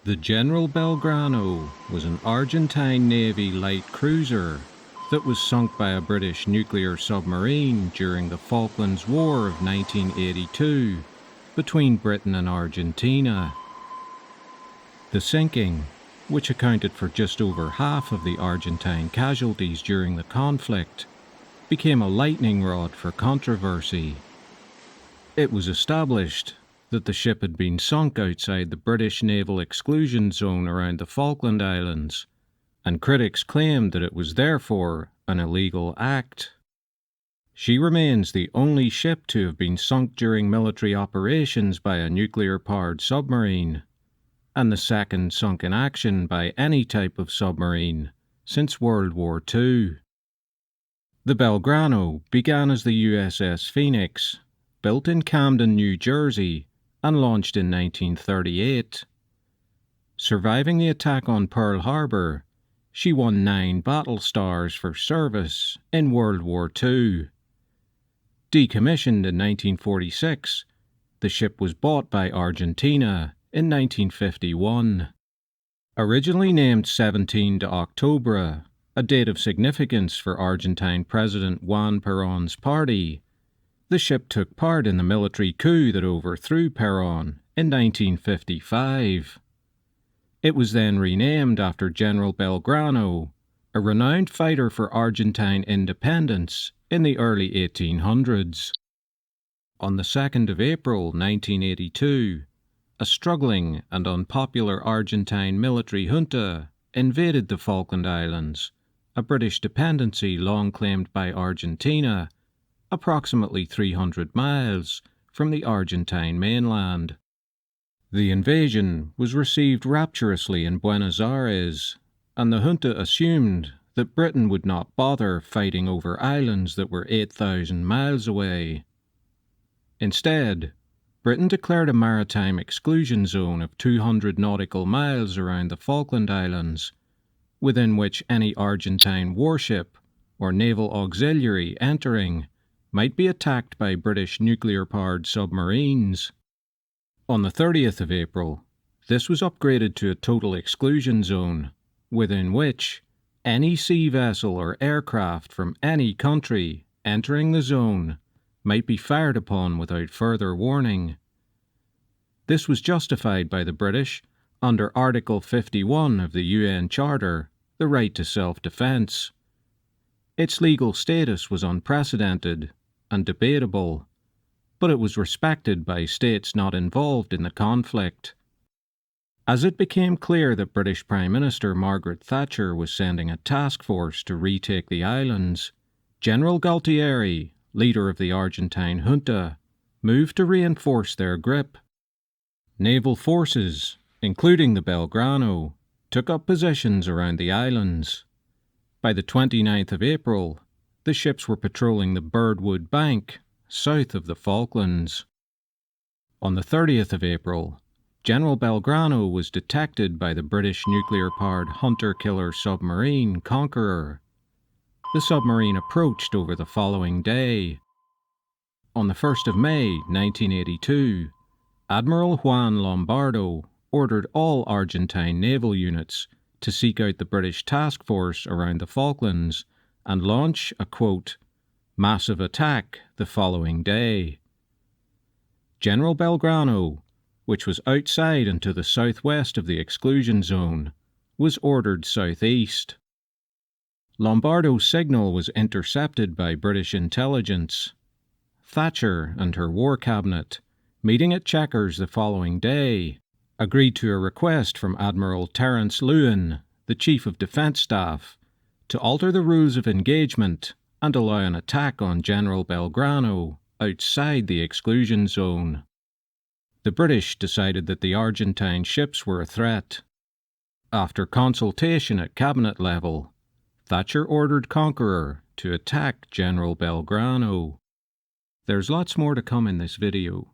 The General Belgrano was an Argentine Navy light cruiser that was sunk by a British nuclear submarine during the Falklands War of 1982 between Britain and Argentina. The sinking, which accounted for just over half of the Argentine casualties during the conflict, became a lightning rod for controversy. It was established that the ship had been sunk outside the British naval exclusion zone around the Falkland Islands, and critics claimed that it was therefore an illegal act. She remains the only ship to have been sunk during military operations by a nuclear-powered submarine, and the second sunk in action by any type of submarine since World War II. The Belgrano began as the USS Phoenix, built in Camden, New Jersey, and launched in 1938. Surviving the attack on Pearl Harbor, she won 9 battle stars for service in World War II. Decommissioned in 1946, the ship was bought by Argentina in 1951. Originally named 17 de October, a date of significance for Argentine President Juan Perón's party, the ship took part in the military coup that overthrew Perón in 1955. It was then renamed after General Belgrano, a renowned fighter for Argentine independence in the early 1800s. On the 2nd of April 1982, a struggling and unpopular Argentine military junta invaded the Falkland Islands, a British dependency long claimed by Argentina, approximately 300 miles from the Argentine mainland. The invasion was received rapturously in Buenos Aires, and the junta assumed that Britain would not bother fighting over islands that were 8,000 miles away. Instead, Britain declared a maritime exclusion zone of 200 nautical miles around the Falkland Islands, within which any Argentine warship or naval auxiliary entering might be attacked by British nuclear-powered submarines. On the 30th of April, this was upgraded to a total exclusion zone, within which any sea vessel or aircraft from any country entering the zone might be fired upon without further warning. This was justified by the British under Article 51 of the UN Charter, the right to self-defence. Its legal status was unprecedented and debatable, but it was respected by states not involved in the conflict. As it became clear that British Prime Minister Margaret Thatcher was sending a task force to retake the islands, General Galtieri, leader of the Argentine junta, moved to reinforce their grip. Naval forces, including the Belgrano, took up positions around the islands. By the 29th of April, the ships were patrolling the Birdwood Bank, south of the Falklands. On the 30th of April, General Belgrano was detected by the British nuclear-powered hunter-killer submarine Conqueror. The submarine approached over the following day. On the 1st of May 1982, Admiral Juan Lombardo ordered all Argentine naval units to seek out the British task force around the Falklands and launch a, quote, massive attack the following day. General Belgrano, which was outside and to the southwest of the exclusion zone, was ordered southeast. Lombardo's signal was intercepted by British intelligence. Thatcher and her war cabinet, meeting at Chequers the following day, agreed to a request from Admiral Terence Lewin, the Chief of Defence Staff, to alter the rules of engagement and allow an attack on General Belgrano outside the exclusion zone. The British decided that the Argentine ships were a threat. After consultation at cabinet level, Thatcher ordered Conqueror to attack General Belgrano. There's lots more to come in this video,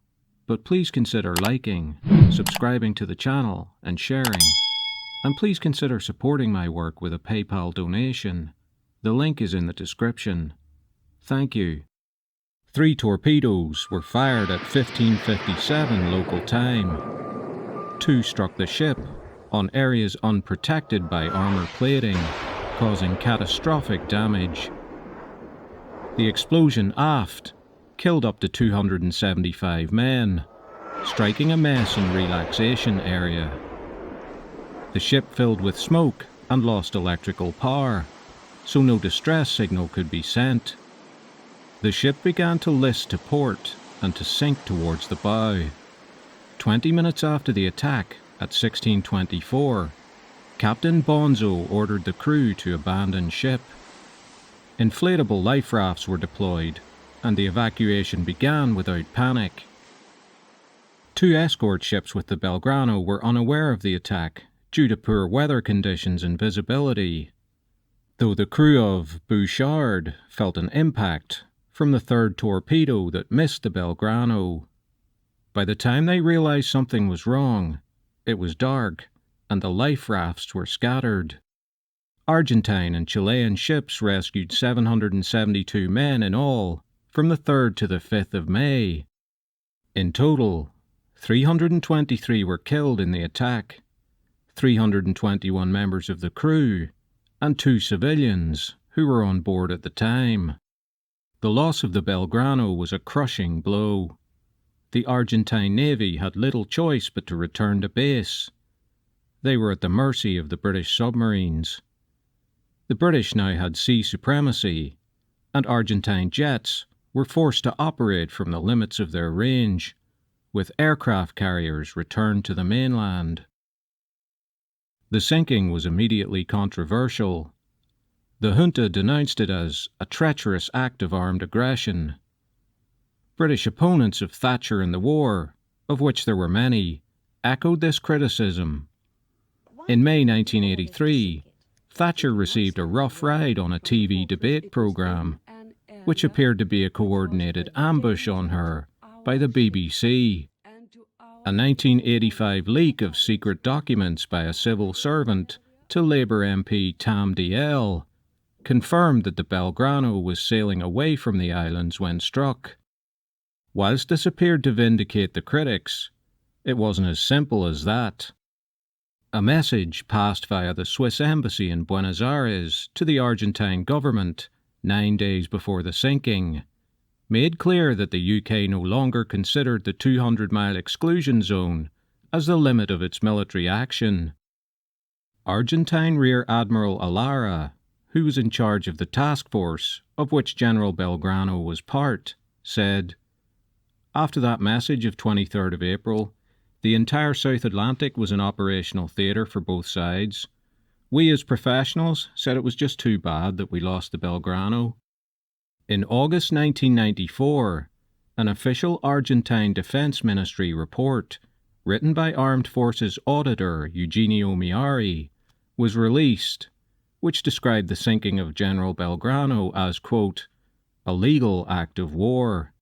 but please consider liking, subscribing to the channel and sharing. And please consider supporting my work with a PayPal donation. The link is in the description. Thank you. 3 torpedoes were fired at 15:57 local time. 2 struck the ship, on areas unprotected by armour plating, causing catastrophic damage. The explosion aft killed up to 275 men, striking a mess and relaxation area. The ship filled with smoke and lost electrical power, so no distress signal could be sent. The ship began to list to port and to sink towards the bow. 20 minutes after the attack, at 16:24, Captain Bonzo ordered the crew to abandon ship. Inflatable life rafts were deployed, and the evacuation began without panic. 2 escort ships with the Belgrano were unaware of the attack due to poor weather conditions and visibility, though the crew of Bouchard felt an impact from the 3rd torpedo that missed the Belgrano. By the time they realized something was wrong, it was dark, and the life rafts were scattered. Argentine and Chilean ships rescued 772 men in all from the 3rd to the 5th of May. In total, 323 were killed in the attack, 321 members of the crew, and 2 civilians who were on board at the time. The loss of the Belgrano was a crushing blow. The Argentine Navy had little choice but to return to base. They were at the mercy of the British submarines. The British now had sea supremacy, and Argentine jets were forced to operate from the limits of their range, with aircraft carriers returned to the mainland. The sinking was immediately controversial. The junta denounced it as a treacherous act of armed aggression. British opponents of Thatcher in the war, of which there were many, echoed this criticism. In May 1983, Thatcher received a rough ride on a TV debate programme, which appeared to be a coordinated ambush on her by the BBC. A 1985 leak of secret documents by a civil servant to Labour MP Tam Dalyell confirmed that the Belgrano was sailing away from the islands when struck. Whilst this appeared to vindicate the critics, it wasn't as simple as that. A message passed via the Swiss embassy in Buenos Aires to the Argentine government 9 days before the sinking made clear that the UK no longer considered the 200-mile exclusion zone as the limit of its military action. Argentine Rear Admiral Alara, who was in charge of the task force of which General Belgrano was part, said, "After that message of 23rd of April, the entire South Atlantic was an operational theatre for both sides. We as professionals said it was just too bad that we lost the Belgrano." In August 1994, an official Argentine Defense Ministry report, written by Armed Forces Auditor Eugenio Miari, was released, which described the sinking of General Belgrano as, quote, "a legal act of war."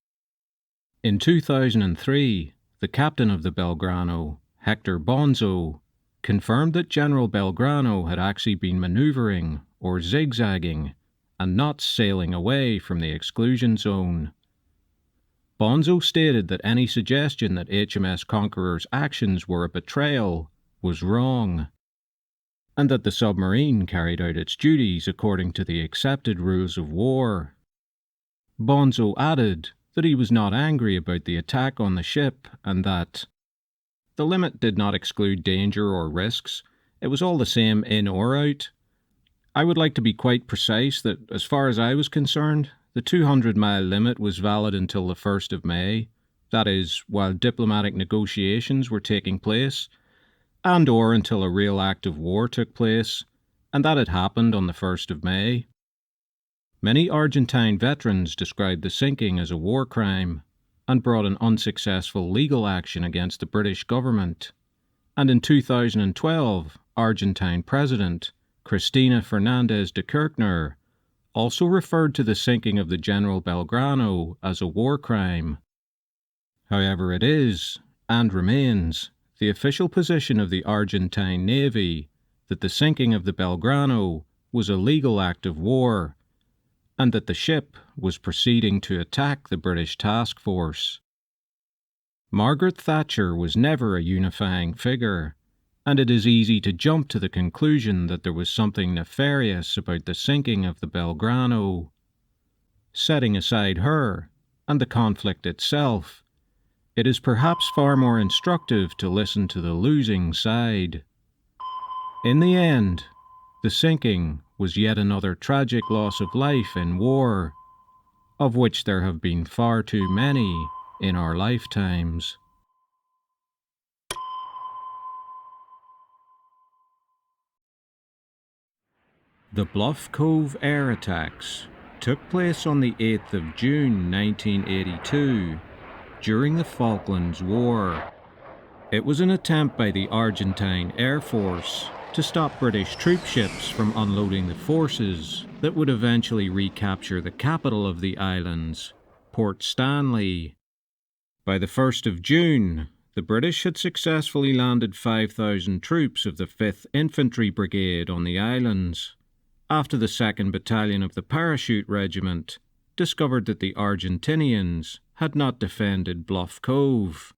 In 2003, the captain of the Belgrano, Hector Bonzo, confirmed that General Belgrano had actually been manoeuvring or zigzagging and not sailing away from the exclusion zone. Bonzo stated that any suggestion that HMS Conqueror's actions were a betrayal was wrong, and that the submarine carried out its duties according to the accepted rules of war. Bonzo added that he was not angry about the attack on the ship and that the limit did not exclude danger or risks. It was all the same in or out. I would like to be quite precise that, as far as I was concerned, the 200-mile limit was valid until the 1st of May, that is, while diplomatic negotiations were taking place, and or until a real act of war took place, and that had happened on the 1st of May. Many Argentine veterans described the sinking as a war crime and brought an unsuccessful legal action against the British government. And in 2012, Argentine President Cristina Fernandez de Kirchner also referred to the sinking of the General Belgrano as a war crime. However, it is, and remains, the official position of the Argentine Navy that the sinking of the Belgrano was a legal act of war, and that the ship was proceeding to attack the British task force. Margaret Thatcher was never a unifying figure, and it is easy to jump to the conclusion that there was something nefarious about the sinking of the Belgrano. Setting aside her and the conflict itself, it is perhaps far more instructive to listen to the losing side. In the end, the sinking was yet another tragic loss of life in war, of which there have been far too many in our lifetimes. The Bluff Cove air attacks took place on the 8th of June 1982 during the Falklands War. It was an attempt by the Argentine Air Force to stop British troop ships from unloading the forces that would eventually recapture the capital of the islands, Port Stanley. By the 1st of June, the British had successfully landed 5,000 troops of the 5th Infantry Brigade on the islands, after the 2nd Battalion of the Parachute Regiment discovered that the Argentinians had not defended Bluff Cove.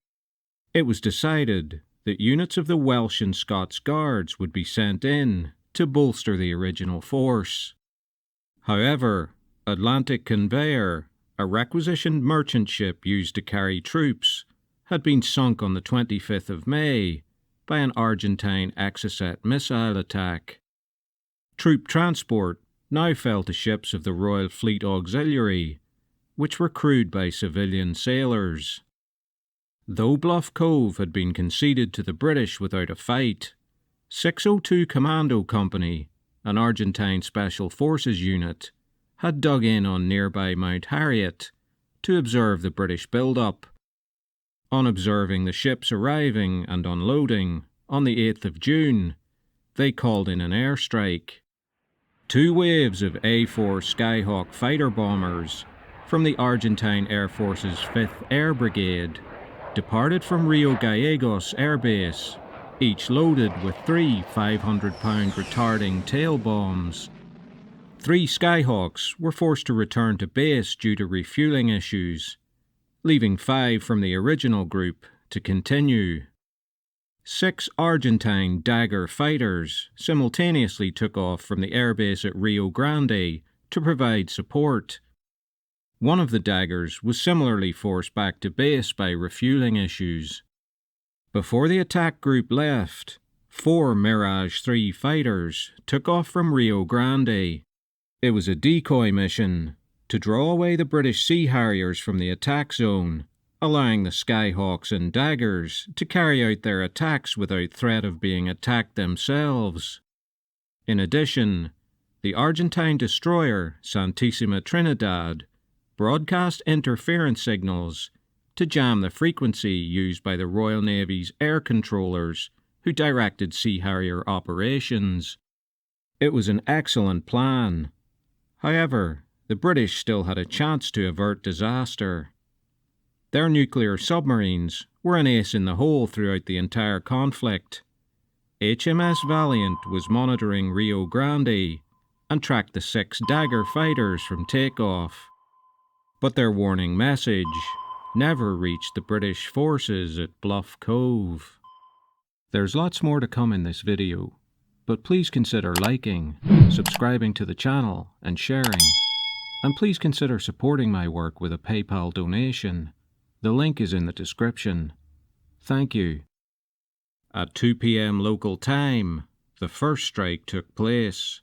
It was decided that units of the Welsh and Scots Guards would be sent in to bolster the original force. However, Atlantic Conveyor, a requisitioned merchant ship used to carry troops, had been sunk on the 25th of May by an Argentine Exocet missile attack. Troop transport now fell to ships of the Royal Fleet Auxiliary, which were crewed by civilian sailors. Though Bluff Cove had been conceded to the British without a fight, 602 Commando Company, an Argentine Special Forces unit, had dug in on nearby Mount Harriet to observe the British build-up. On observing the ships arriving and unloading on the 8th of June, they called in an airstrike. 2 waves of A-4 Skyhawk fighter bombers from the Argentine Air Force's 5th Air Brigade departed from Rio Gallegos Air Base, each loaded with 3 500-pound retarding tail bombs. 3 Skyhawks were forced to return to base due to refueling issues, leaving 5 from the original group to continue. 6 Argentine Dagger fighters simultaneously took off from the airbase at Rio Grande to provide support. One of the Daggers was similarly forced back to base by refueling issues. Before the attack group left, 4 Mirage 3 fighters took off from Rio Grande. It was a decoy mission to draw away the British Sea Harriers from the attack zone, allowing the Skyhawks and Daggers to carry out their attacks without threat of being attacked themselves. In addition, the Argentine destroyer Santissima Trinidad broadcast interference signals to jam the frequency used by the Royal Navy's air controllers who directed Sea Harrier operations. It was an excellent plan. However, the British still had a chance to avert disaster. Their nuclear submarines were an ace in the hole throughout the entire conflict. HMS Valiant was monitoring Rio Grande and tracked the 6 Dagger fighters from takeoff. But their warning message never reached the British forces at Bluff Cove. There's lots more to come in this video, but please consider liking, subscribing to the channel and sharing. And please consider supporting my work with a PayPal donation. The link is in the description. Thank you. At 2 p.m. local time, the first strike took place.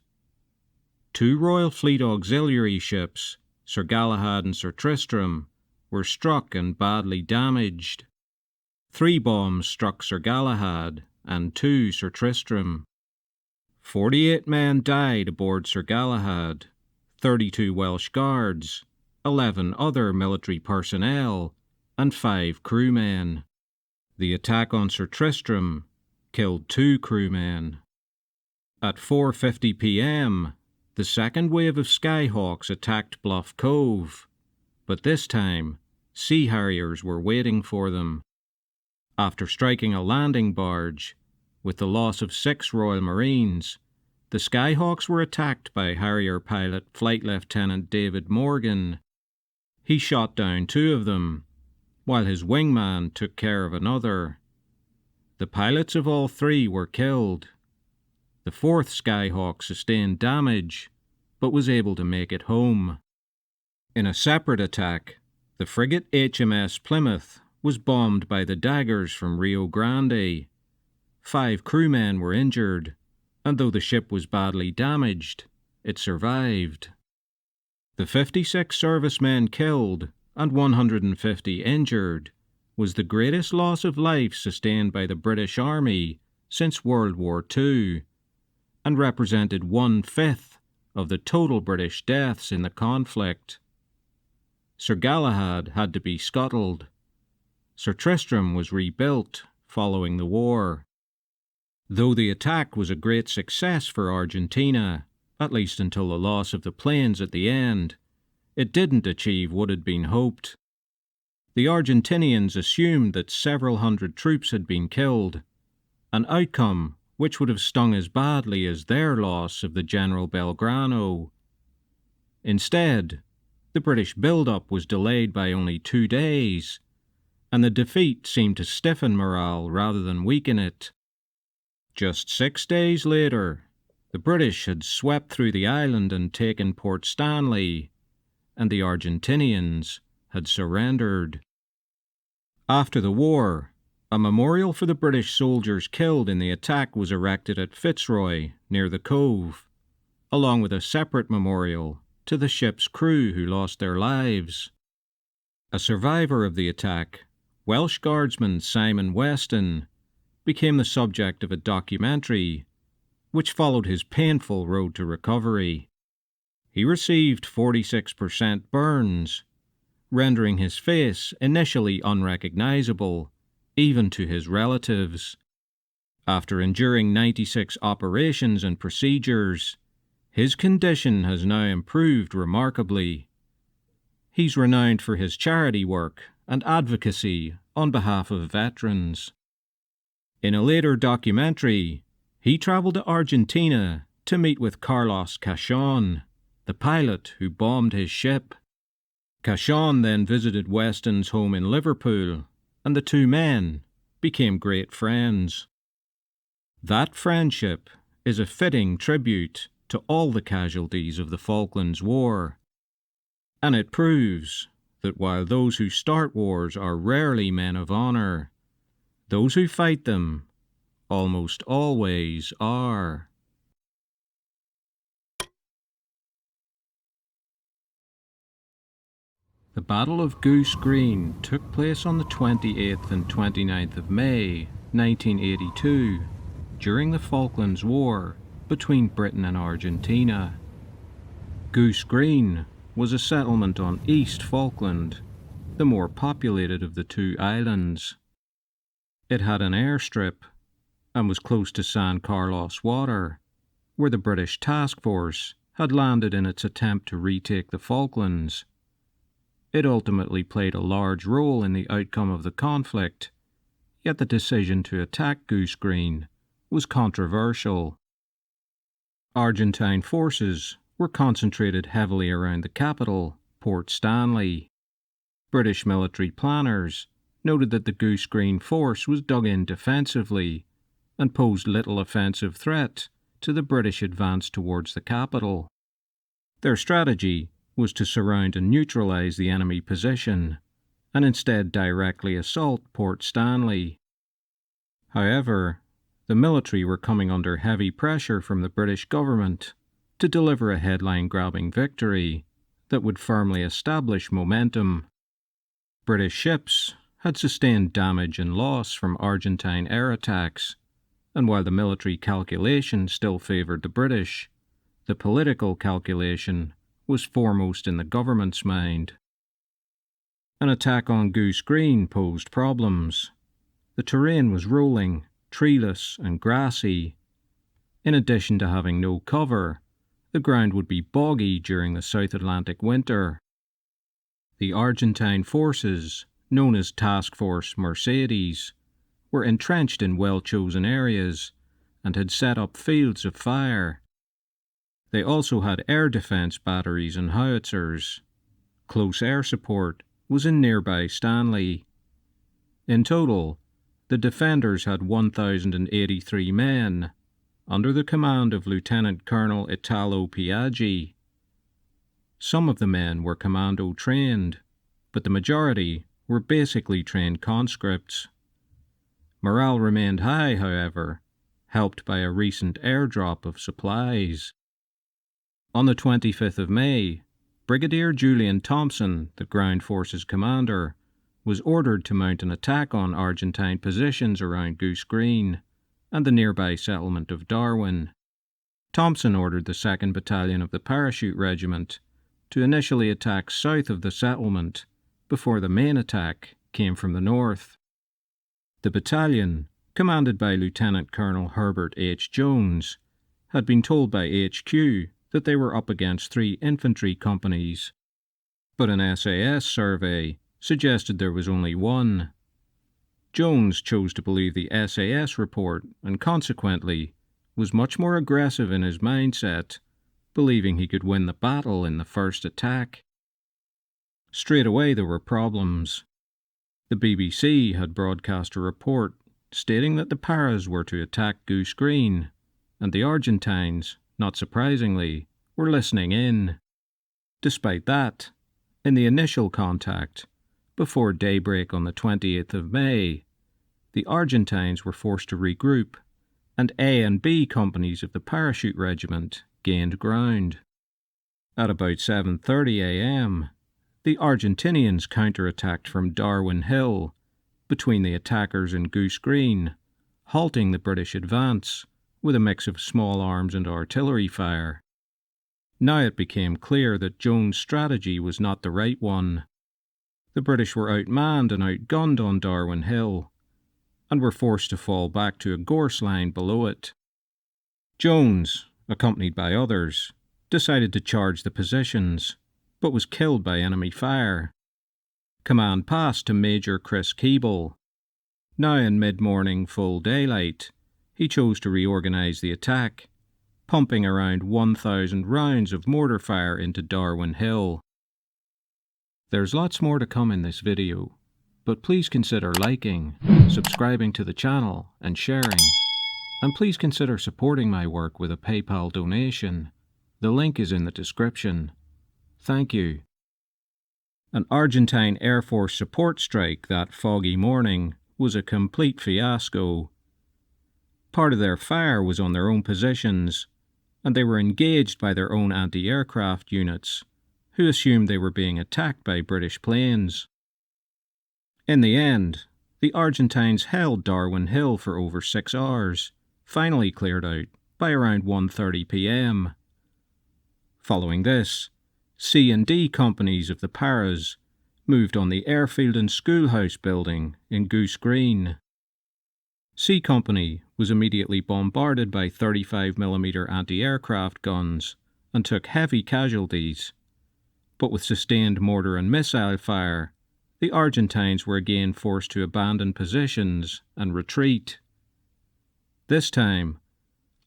2 Royal Fleet Auxiliary ships, Sir Galahad and Sir Tristram, were struck and badly damaged. 3 bombs struck Sir Galahad and 2 Sir Tristram. 48 men died aboard Sir Galahad, 32 Welsh Guards, 11 other military personnel, and 5 crewmen. The attack on Sir Tristram killed 2 crewmen. At 4:50 p.m, the second wave of Skyhawks attacked Bluff Cove, but this time, Sea Harriers were waiting for them. After striking a landing barge, with the loss of 6 Royal Marines, the Skyhawks were attacked by Harrier pilot Flight Lieutenant David Morgan. He shot down 2 of them, while his wingman took care of another. The pilots of all three were killed. The fourth Skyhawk sustained damage, but was able to make it home. In a separate attack, the frigate HMS Plymouth was bombed by the daggers from Rio Grande. 5 crewmen were injured, and though the ship was badly damaged, it survived. The 56 servicemen killed and 150 injured was the greatest loss of life sustained by the British Army since World War II, and represented 1/5 of the total British deaths in the conflict. Sir Galahad had to be scuttled. Sir Tristram was rebuilt following the war. Though the attack was a great success for Argentina, at least until the loss of the planes at the end, it didn't achieve what had been hoped. The Argentinians assumed that several hundred troops had been killed, an outcome which would have stung as badly as their loss of the General Belgrano. Instead, the British build-up was delayed by only 2 days, and the defeat seemed to stiffen morale rather than weaken it. Just 6 days later, the British had swept through the island and taken Port Stanley, and the Argentinians had surrendered. After the war, a memorial for the British soldiers killed in the attack was erected at Fitzroy, near the cove, along with a separate memorial to the ship's crew who lost their lives. A survivor of the attack, Welsh Guardsman Simon Weston, became the subject of a documentary which followed his painful road to recovery. He received 46% burns, rendering his face initially unrecognizable, even to his relatives. After enduring 96 operations and procedures, his condition has now improved remarkably. He's renowned for his charity work and advocacy on behalf of veterans. In a later documentary, he travelled to Argentina to meet with Carlos Cachon, the pilot who bombed his ship. Cachon then visited Weston's home in Liverpool, and the two men became great friends. That friendship is a fitting tribute to all the casualties of the Falklands War, and it proves that while those who start wars are rarely men of honour, those who fight them almost always are. The Battle of Goose Green took place on the 28th and 29th of May, 1982, during the Falklands War between Britain and Argentina. Goose Green was a settlement on East Falkland, the more populated of the two islands. It had an airstrip and was close to San Carlos Water, where the British task force had landed in its attempt to retake the Falklands. It ultimately played a large role in the outcome of the conflict, yet the decision to attack Goose Green was controversial. Argentine forces were concentrated heavily around the capital, Port Stanley. British military planners noted that the Goose Green force was dug in defensively and posed little offensive threat to the British advance towards the capital. Their strategy was to surround and neutralise the enemy position, and instead directly assault Port Stanley. However, the military were coming under heavy pressure from the British government to deliver a headline-grabbing victory that would firmly establish momentum. British ships had sustained damage and loss from Argentine air attacks, and while the military calculation still favoured the British, the political calculation was foremost in the government's mind. An attack on Goose Green posed problems. The terrain was rolling, treeless and grassy. In addition to having no cover, the ground would be boggy during the South Atlantic winter. The Argentine forces, known as Task Force Mercedes, were entrenched in well-chosen areas and had set up fields of fire. They also had air defence batteries and howitzers. Close air support was in nearby Stanley. In total, the defenders had 1,083 men, under the command of Lieutenant Colonel Italo Piaggi. Some of the men were commando trained, but the majority were basically trained conscripts. Morale remained high, however, helped by a recent airdrop of supplies. On the 25th of May, Brigadier Julian Thompson, the ground forces commander, was ordered to mount an attack on Argentine positions around Goose Green and the nearby settlement of Darwin. Thompson ordered the 2nd Battalion of the Parachute Regiment to initially attack south of the settlement before the main attack came from the north. The battalion, commanded by Lieutenant Colonel Herbert H. Jones, had been told by HQ that they were up against 3 infantry companies, but an SAS survey suggested there was only 1. Jones chose to believe the SAS report and consequently was much more aggressive in his mindset, believing he could win the battle in the first attack. Straight away there were problems. The BBC had broadcast a report stating that the Paras were to attack Goose Green, and the Argentines, not surprisingly, were listening in. Despite that, in the initial contact, before daybreak on the 28th of May, the Argentines were forced to regroup, and A and B companies of the Parachute Regiment gained ground. At about 7:30 a.m., the Argentinians counterattacked from Darwin Hill, between the attackers and Goose Green, halting the British advance with a mix of small arms and artillery fire. Now it became clear that Jones' strategy was not the right one. The British were outmanned and outgunned on Darwin Hill, and were forced to fall back to a gorse line below it. Jones, accompanied by others, decided to charge the positions, but was killed by enemy fire. Command passed to Major Chris Keeble. Now in mid-morning full daylight, he chose to reorganise the attack, pumping around 1,000 rounds of mortar fire into Darwin Hill. There's lots more to come in this video, but please consider liking, subscribing to the channel and sharing, and please consider supporting my work with a PayPal donation. The link is in the description. Thank you. An Argentine Air Force support strike that foggy morning was a complete fiasco. Part of their fire was on their own positions, and they were engaged by their own anti-aircraft units, who assumed they were being attacked by British planes. In the end, the Argentines held Darwin Hill for over 6 hours, finally cleared out by around 1:30 p.m. Following this, C and D companies of the Paras moved on the airfield and schoolhouse building in Goose Green. C Company was immediately bombarded by 35mm anti-aircraft guns and took heavy casualties, but with sustained mortar and missile fire, the Argentines were again forced to abandon positions and retreat. This time,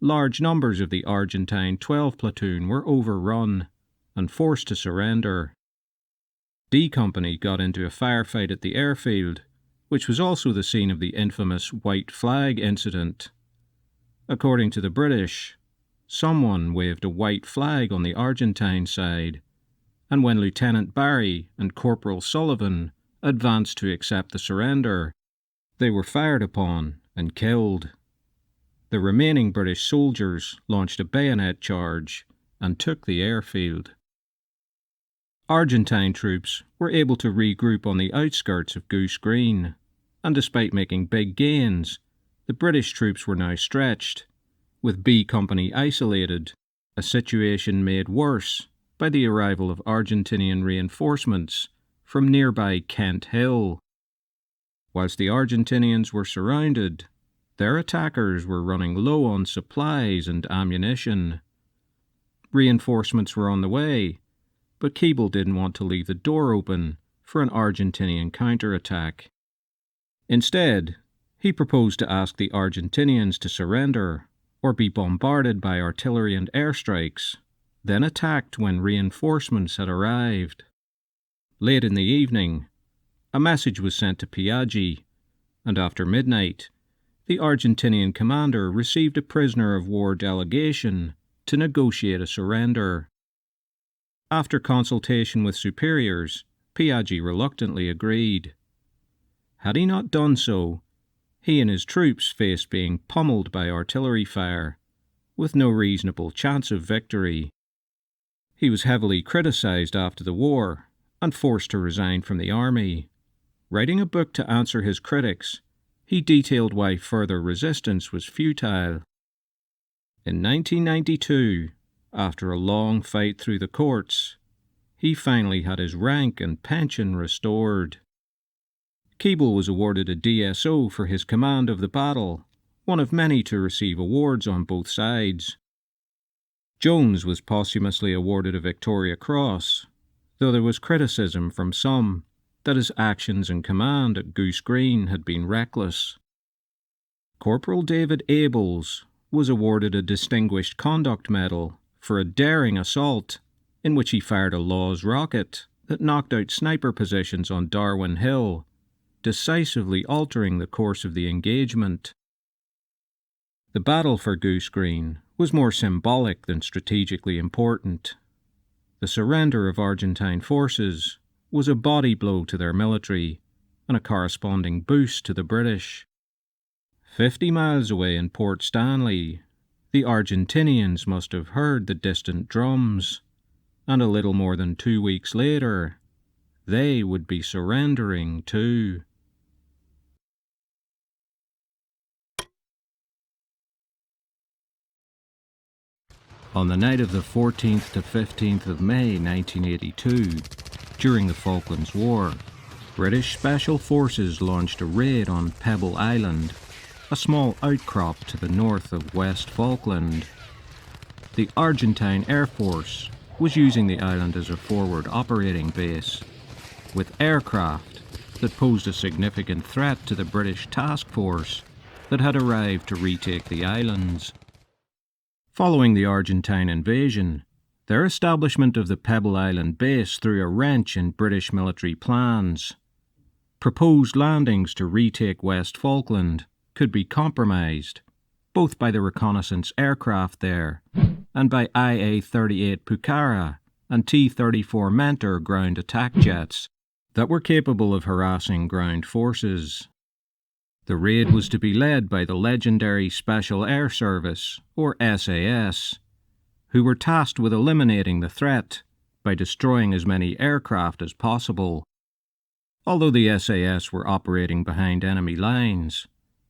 large numbers of the Argentine 12 platoon were overrun and forced to surrender. D Company got into a firefight at the airfield, which was also the scene of the infamous white flag incident. According to the British, someone waved a white flag on the Argentine side, and when Lieutenant Barry and Corporal Sullivan advanced to accept the surrender, they were fired upon and killed. The remaining British soldiers launched a bayonet charge and took the airfield. Argentine troops were able to regroup on the outskirts of Goose Green, and despite making big gains, the British troops were now stretched, with B Company isolated, a situation made worse by the arrival of Argentinian reinforcements from nearby Kent Hill. Whilst the Argentinians were surrounded, their attackers were running low on supplies and ammunition. Reinforcements were on the way, but Keeble didn't want to leave the door open for an Argentinian counterattack. Instead, he proposed to ask the Argentinians to surrender or be bombarded by artillery and airstrikes, then attacked when reinforcements had arrived. Late in the evening, a message was sent to Piaggi, and after midnight, the Argentinian commander received a prisoner of war delegation to negotiate a surrender. After consultation with superiors, Piaggi reluctantly agreed. Had he not done so, he and his troops faced being pummeled by artillery fire, with no reasonable chance of victory. He was heavily criticised after the war and forced to resign from the army. Writing a book to answer his critics, he detailed why further resistance was futile. In 1992, after a long fight through the courts, he finally had his rank and pension restored. Keble was awarded a DSO for his command of the battle, one of many to receive awards on both sides. Jones was posthumously awarded a Victoria Cross, though there was criticism from some that his actions in command at Goose Green had been reckless. Corporal David Abels was awarded a Distinguished Conduct Medal for a daring assault in which he fired a Laws rocket that knocked out sniper positions on Darwin Hill, decisively altering the course of the engagement. The battle for Goose Green was more symbolic than strategically important. The surrender of Argentine forces was a body blow to their military and a corresponding boost to the British. 50 miles away in Port Stanley, the Argentinians must have heard the distant drums, and a little more than 2 weeks later, they would be surrendering too. On the night of the 14th to 15th of May 1982, during the Falklands War, British Special Forces launched a raid on Pebble Island, a small outcrop to the north of West Falkland. The Argentine Air Force was using the island as a forward operating base, with aircraft that posed a significant threat to the British task force that had arrived to retake the islands. Following the Argentine invasion, their establishment of the Pebble Island base threw a wrench in British military plans. Proposed landings to retake West Falkland could be compromised, both by the reconnaissance aircraft there and by IA-38 Pucara and T-34 Mentor ground attack jets that were capable of harassing ground forces. The raid was to be led by the legendary Special Air Service, or SAS, who were tasked with eliminating the threat by destroying as many aircraft as possible. Although the SAS were operating behind enemy lines,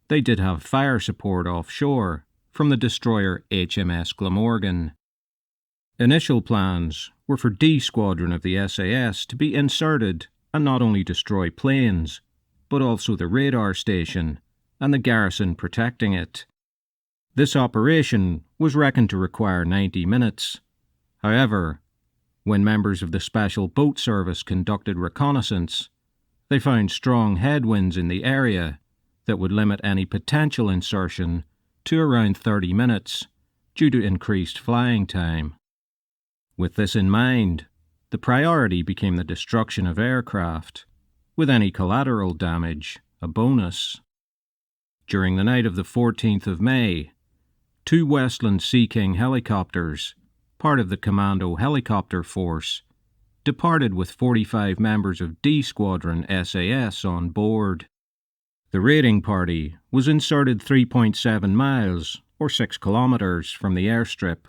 they did have fire support offshore from the destroyer HMS Glamorgan. Initial plans were for D Squadron of the SAS to be inserted and not only destroy planes, but also the radar station and the garrison protecting it. This operation was reckoned to require 90 minutes. However, when members of the Special Boat Service conducted reconnaissance, they found strong headwinds in the area that would limit any potential insertion to around 30 minutes due to increased flying time. With this in mind, the priority became the destruction of aircraft, with any collateral damage a bonus. During the night of the 14th of May, 2 Westland Sea King helicopters, part of the Commando Helicopter Force, departed with 45 members of D Squadron SAS on board. The raiding party was inserted 3.7 miles, or 6 kilometres, from the airstrip.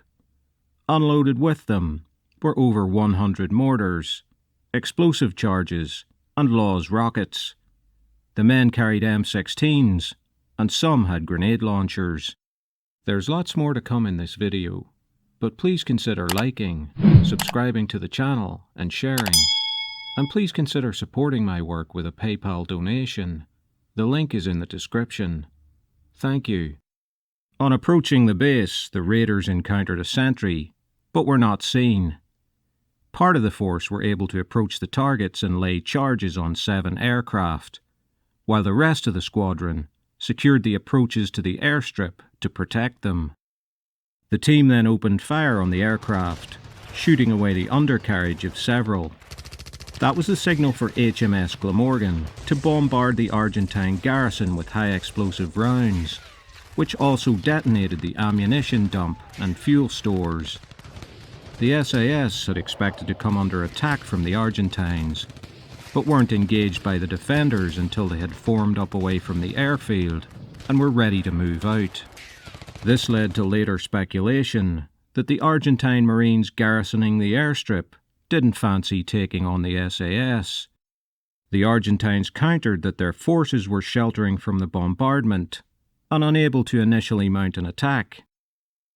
Unloaded with them were over 100 mortars, explosive charges, and Laws rockets. The men carried M16s, and some had grenade launchers. There's lots more to come in this video, but please consider liking, subscribing to the channel, and sharing. And please consider supporting my work with a PayPal donation. The link is in the description. Thank you. On approaching the base, the raiders encountered a sentry, but were not seen. Part of the force were able to approach the targets and lay charges on 7 aircraft, while the rest of the squadron secured the approaches to the airstrip to protect them. The team then opened fire on the aircraft, shooting away the undercarriage of several. That was the signal for HMS Glamorgan to bombard the Argentine garrison with high explosive rounds, which also detonated the ammunition dump and fuel stores. The SAS had expected to come under attack from the Argentines, but weren't engaged by the defenders until they had formed up away from the airfield and were ready to move out. This led to later speculation that the Argentine Marines garrisoning the airstrip didn't fancy taking on the SAS. The Argentines countered that their forces were sheltering from the bombardment and unable to initially mount an attack.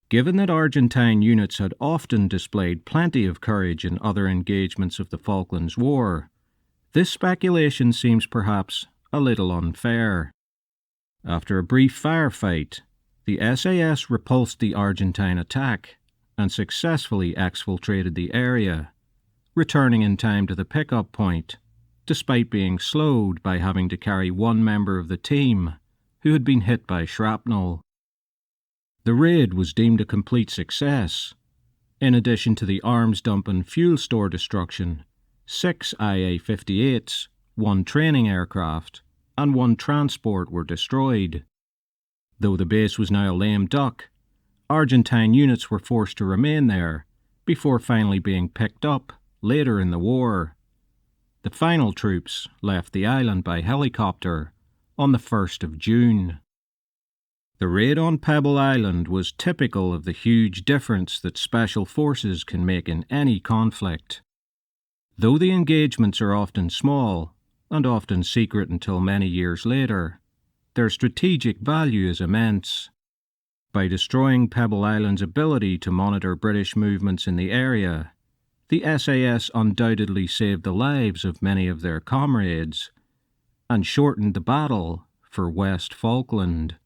Given that Argentine units had often displayed plenty of courage in other engagements of the Falklands War, this speculation seems perhaps a little unfair. After a brief firefight, the SAS repulsed the Argentine attack and successfully exfiltrated the area, returning in time to the pickup point, despite being slowed by having to carry one member of the team who had been hit by shrapnel. The raid was deemed a complete success. In addition to the arms dump and fuel store destruction, 6 IA-58s, 1 training aircraft, and 1 transport were destroyed. Though the base was now a lame duck, Argentine units were forced to remain there before finally being picked up later in the war. The final troops left the island by helicopter on the 1st of June. The raid on Pebble Island was typical of the huge difference that special forces can make in any conflict. Though the engagements are often small, and often secret until many years later, their strategic value is immense. By destroying Pebble Island's ability to monitor British movements in the area, the SAS undoubtedly saved the lives of many of their comrades and shortened the battle for West Falkland.